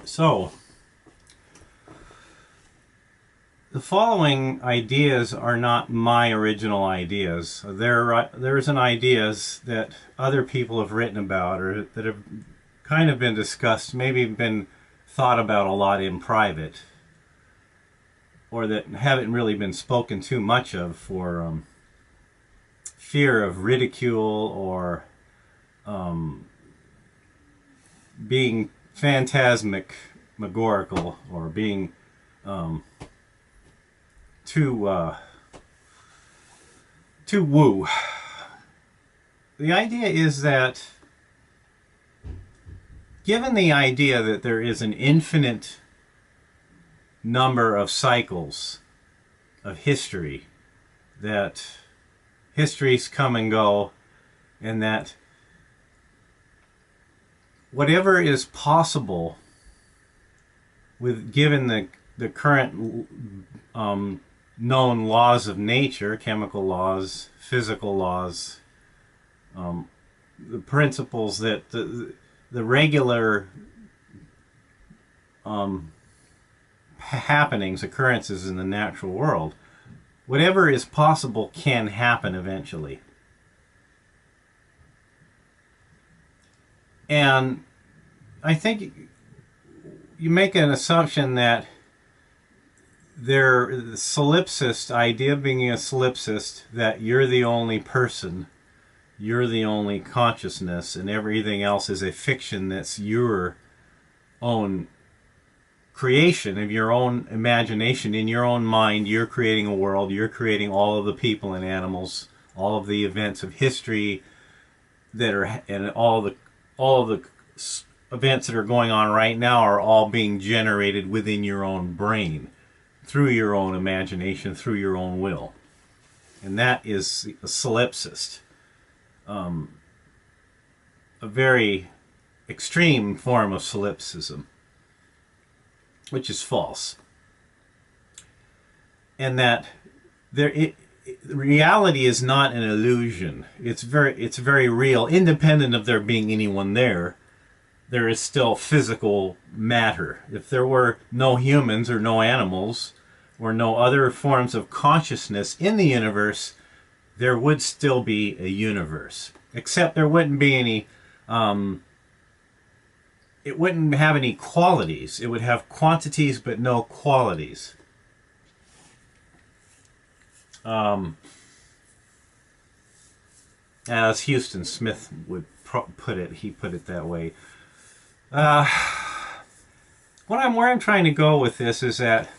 So, the following ideas are not my original ideas. There's an ideas that other people have written about or that have kind of been discussed, maybe been thought about a lot in private, or that haven't really been spoken too much of for fear of ridicule or being phantasmagorical or being too woo. The idea is that, given the idea that there is an infinite number of cycles of history, that histories come and go, and that whatever is possible with given the current known laws of nature, chemical laws, physical laws, the principles that the regular happenings, occurrences in the natural world, whatever is possible can happen eventually. And I think you make an assumption that the solipsist idea of being a solipsist, that you're the only person, you're the only consciousness, and everything else is a fiction that's your own creation of your own imagination. In your own mind, you're creating a world, you're creating all of the people and animals, all of the events of history that are, and all the events that are going on right now are all being generated within your own brain, through your own imagination, through your own will. And that is a solipsist. A very extreme form of solipsism, which is false. And that reality is not an illusion. It's very real, independent of there being anyone there. There is still physical matter. If there were no humans or no animals or no other forms of consciousness in the universe, there would still be a universe. Except there wouldn't be any, it wouldn't have any qualities. It would have quantities but no qualities. As Houston Smith would put it, he put it that way. Where I'm trying to go with this is that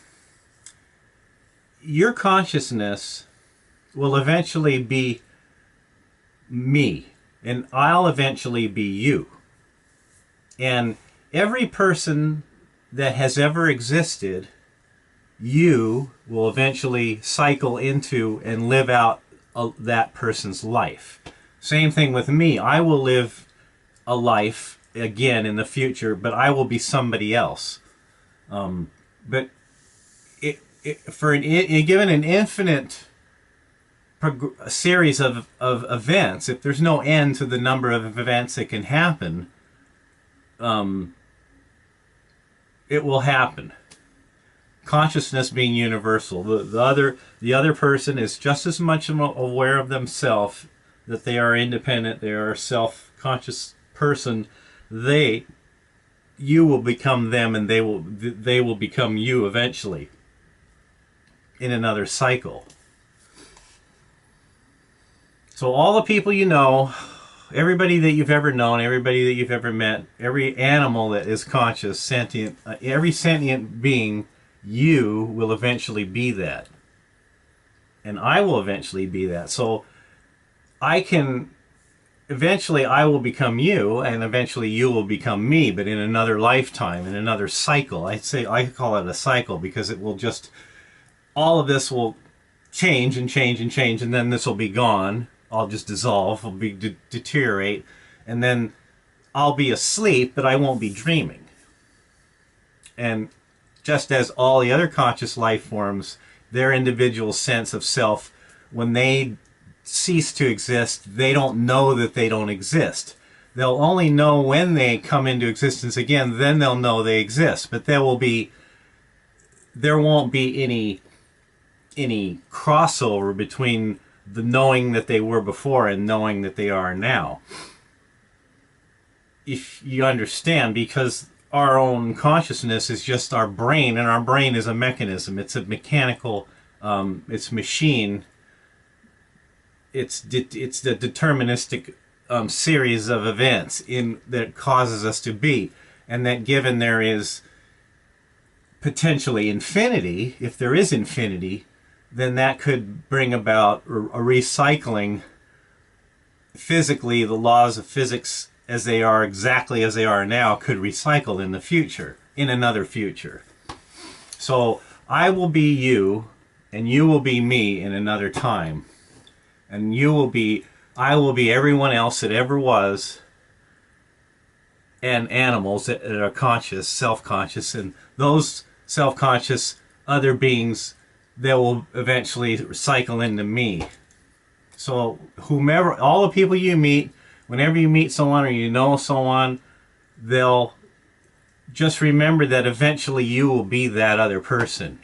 your consciousness will eventually be me, and I'll eventually be you. And every person that has ever existed, you will eventually cycle into and live out that person's life. Same thing with me. I will live a life again in the future, but I will be somebody else. But given an infinite series of events, if there's no end to the number of events that can happen, it will happen. Consciousness being universal. The other person is just as much aware of themselves, that they are independent, they are a self-conscious person. You will become them, and they will become you eventually in another cycle. So all the people you know, everybody that you've ever known, everybody that you've ever met, every animal that is conscious, sentient, every sentient being, you will eventually be that. And I will eventually be that. So eventually I will become you, and eventually you will become me, but in another lifetime, in another cycle. I call it a cycle because it will just, all of this will change and change and change, and then this will be gone. I'll just dissolve, I'll deteriorate, and then I'll be asleep, but I won't be dreaming. And just as all the other conscious life forms, their individual sense of self, when they cease to exist, they don't know that they don't exist. They'll only know when they come into existence again, then they'll know they exist. But there won't be any crossover between the knowing that they were before and knowing that they are now. If you understand, because our own consciousness is just our brain, and our brain is a mechanism. It's a mechanical, it's machine. It's the deterministic series of events that causes us to be, and that given there is potentially infinity, if there is infinity, then that could bring about a recycling. Physically, the laws of physics as they are, exactly as they are now, could recycle in the future, in another future. So I will be you, and you will be me in another time. And I will be everyone else that ever was, and animals that are conscious, self-conscious, and those self-conscious other beings that will eventually recycle into me. So whomever, all the people you meet, whenever you meet someone or you know someone, they'll just remember that eventually you will be that other person.